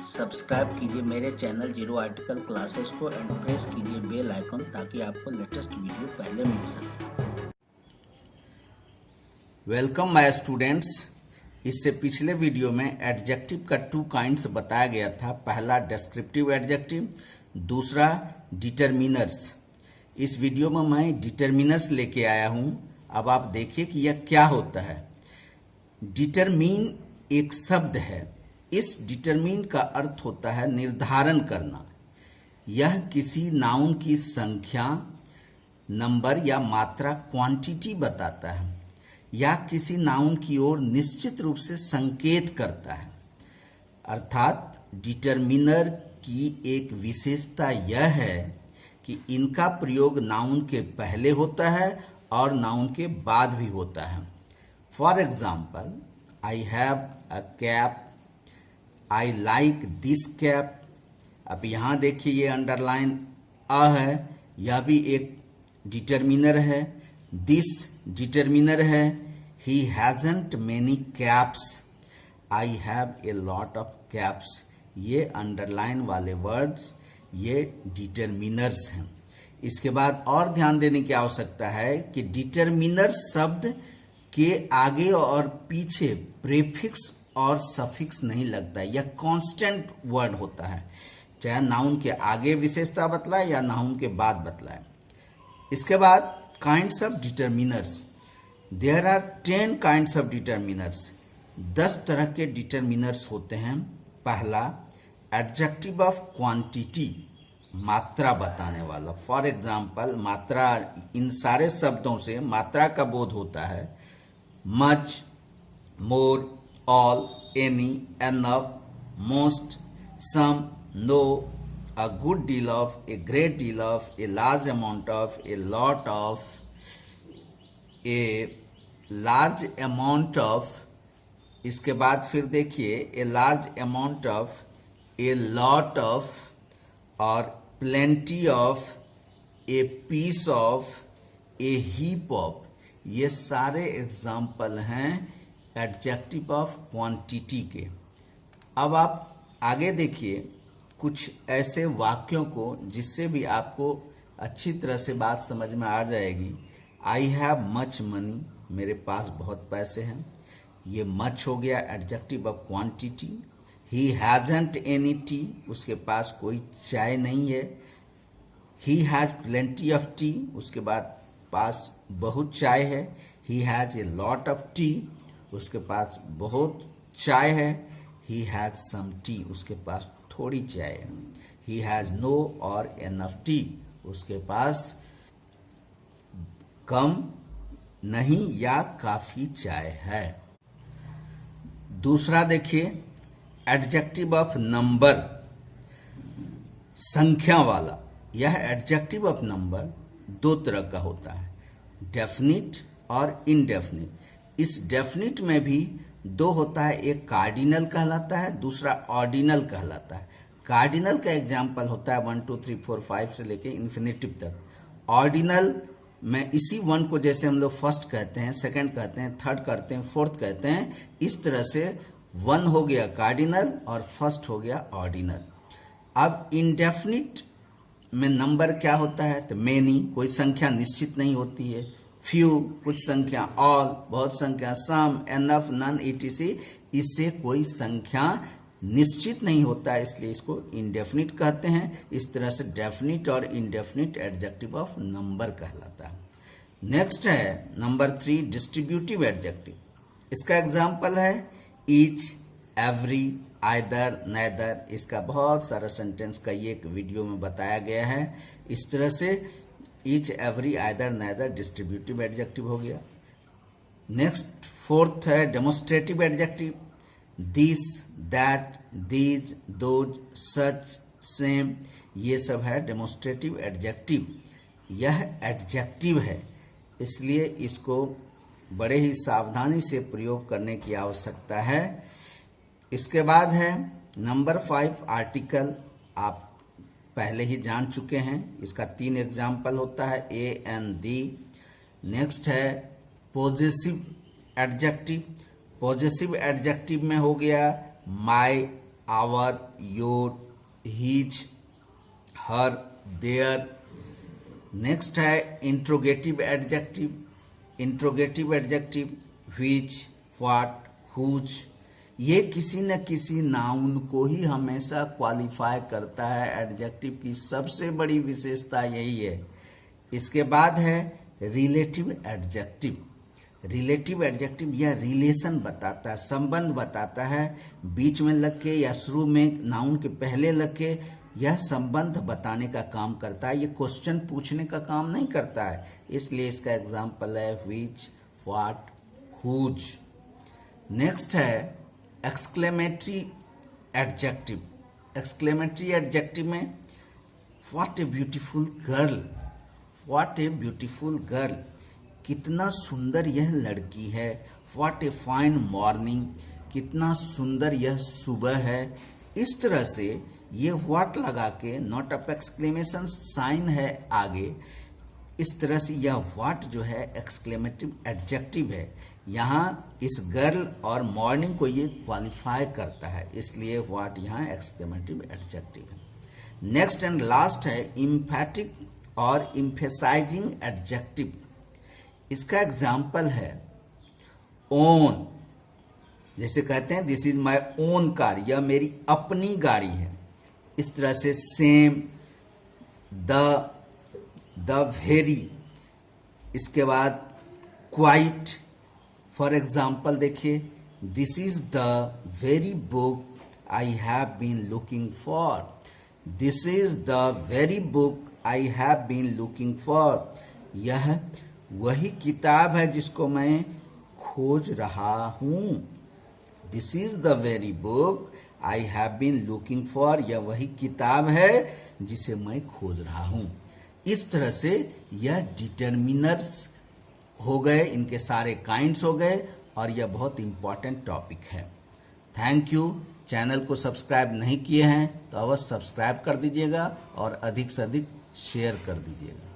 Subscribe कीजिए मेरे channel zero article classes को एंड प्रेस कीजिए बेल आइकन ताकि आपको लेटेस्ट वीडियो पहले मिल सके। Welcome my students. इससे पिछले वीडियो में एडजेक्टिव का टू काइंड्स बताया गया था। पहला डिस्क्रिप्टिव एडजेक्टिव, दूसरा डिटरमिनर्स। इस वीडियो में मैं डिटरमिनर्स लेके आया हूं। अब आप देखिए कि यह क्या होता है। डिटरमिन एक शब्द है। इस डिटरमिन का अर्थ होता है निर्धारण करना। यह किसी नाउन की संख्या, नंबर या मात्रा, क्वांटिटी बताता है या किसी नाउन की ओर निश्चित रूप से संकेत करता है। अर्थात डिटरमिनर की एक विशेषता यह है कि इनका प्रयोग नाउन के पहले होता है और नाउन के बाद भी होता है। For example, I have a cap, I like this cap. अब यहाँ देखिए ये अंडरलाइन अ है, यह भी एक डिटरमिनर है। दिस डिटरमिनर है। He hasn't many caps, I have a lot of caps. ये अंडरलाइन वाले वर्ड्स ये डिटरमिनर्स हैं। इसके बाद और ध्यान देने की आवश्यकता है कि डिटरमिनर शब्द के आगे और पीछे प्रीफिक्स और सफिक्स नहीं लगता है। यह कांस्टेंट वर्ड होता है, चाहे नाउन के आगे विशेषता बतलाए या नाउन के बाद बतलाए। इसके बाद kinds of determiners. There are 10 kinds of determiners. 10 तरह के डिटरमिनर्स होते हैं। पहला, एडजेक्टिव ऑफ क्वांटिटी, मात्रा बताने वाला। फॉर एग्जाम्पल, मात्रा, इन सारे शब्दों से मात्रा का बोध होता है। Much, more, all, any, enough, most, some, no, a good deal of, a great deal of, a large amount of, a lot of, a large amount of। इसके बाद फिर देखिए a large amount of, a lot of, और plenty of, a piece of, a heap of। ये सारे example हैं adjective of quantity के। अब आप आगे देखिए कुछ ऐसे वाक्यों को जिससे भी आपको अच्छी तरह से बात समझ में आ जाएगी। आई हैव मच मनी, मेरे पास बहुत पैसे हैं। ये मच हो गया adjective of quantity. He hasn't any T, उसके पास कोई चाय नहीं है। He has plenty of T, उसके बाद पास बहुत चाय है। He has a lot of T, उसके पास बहुत चाय है। ही हैज सम टी, उसके पास थोड़ी चाय है। ही हैज नो और एनफ टी, उसके पास कम, नहीं या काफी चाय है। दूसरा देखिए एडजेक्टिव ऑफ नंबर, संख्या वाला। यह एडजेक्टिव ऑफ नंबर दो तरह का होता है, डेफिनिट और इनडेफिनिट। इस डेफिनिट में भी दो होता है, एक कार्डिनल कहलाता है, दूसरा ऑर्डिनल कहलाता है। कार्डिनल का एग्जाम्पल होता है 1 2 3 4 5 से लेके इन्फिनेटिव तक। ऑर्डिनल में इसी वन को जैसे हम लोग फर्स्ट कहते हैं, सेकंड कहते हैं, थर्ड कहते हैं, फोर्थ कहते हैं, इस तरह से वन हो गया कार्डिनल और फर्स्ट हो गया ऑर्डिनल। अब इनडेफिनिट में नंबर क्या होता है, तो मेनी, कोई संख्या निश्चित नहीं होती है। फ्यू, कुछ संख्या। ऑल, बहुत संख्या। सम, एनफ, नन, etc, इससे कोई संख्या निश्चित नहीं होता है, इसलिए इसको इनडेफिनिट कहते हैं। इस तरह से डेफिनिट और इनडेफिनिट एडजेक्टिव ऑफ नंबर कहलाता है। नेक्स्ट है नंबर 3, डिस्ट्रीब्यूटिव एडजेक्टिव। इसका एग्जाम्पल है ईच, एवरी, आइदर, नेदर। इसका बहुत सारा सेंटेंस का ये एक वीडियो में बताया गया है। इस तरह से each, every, either, neither distributive adjective हो गया। नेक्स्ट फोर्थ है demonstrative adjective. This, that, these, those, such, same, ये सब है डेमोस्ट्रेटिव एडजेक्टिव। यह एडजेक्टिव है, इसलिए इसको बड़े ही सावधानी से प्रयोग करने की आवश्यकता है। इसके बाद है नंबर 5, आर्टिकल। आप पहले ही जान चुके हैं, इसका 3 एग्जाम्पल होता है, ए एंड दी। नेक्स्ट है पॉजेसिव एडजेक्टिव। पॉजेसिव एडजेक्टिव में हो गया my, our, your, his, her, their. Next है interrogative adjective. Interrogative adjective which, what, whose, ये किसी न किसी नाउन को ही हमेशा क्वालिफाई करता है। एडजेक्टिव की सबसे बड़ी विशेषता यही है। इसके बाद है रिलेटिव एडजेक्टिव। रिलेटिव एडजेक्टिव यह रिलेशन बताता है, संबंध बताता है। बीच में लग के या शुरू में नाउन के पहले लग के यह संबंध बताने का काम करता है। ये क्वेश्चन पूछने का काम नहीं करता है। इसलिए इसका एग्जाम्पल है व्हिच, व्हाट, हुज। नेक्स्ट है एक्सक्लेमेटरी एडजेक्टिव। एक्सक्लेमेटरी एडजेक्टिव में what a beautiful girl, what a beautiful girl, कितना सुंदर यह लड़की है। व्हाट ए फाइन मॉर्निंग, कितना सुंदर यह सुबह है। इस तरह से ये व्हाट लगा के नॉट ऑफ एक्सक्लेमेशन साइन है आगे, इस तरह से यह व्हाट जो है एक्सक्लेमेटिव एडजेक्टिव है। यहाँ इस गर्ल और मॉर्निंग को ये क्वालिफाई करता है, इसलिए व्हाट यहाँ एक्सक्लेमेटिव एडजेक्टिव है। नेक्स्ट एंड लास्ट है इम्फैटिक और इम्फेसाइजिंग एडजेक्टिव। इसका एग्जाम्पल है ओन, जैसे कहते हैं this is my own car, यह मेरी अपनी गाड़ी है। इस तरह से सेम, द वेरी, इसके बाद क्वाइट। फॉर एग्जाम्पल देखिए, this is the very book I have been looking for, this is the very book I have been looking for, यह वही किताब है जिसको मैं खोज रहा हूं। This is the very book I have been looking for, यह वही किताब है जिसे मैं खोज रहा हूं। इस तरह से यह डिटरमिनर्स हो गए, इनके सारे काइंड्स हो गए, और यह बहुत इंपॉर्टेंट टॉपिक है। Thank you. चैनल को सब्सक्राइब नहीं किए हैं तो अवश्य सब्सक्राइब कर दीजिएगा और अधिक से अधिक शेयर कर दीजिएगा।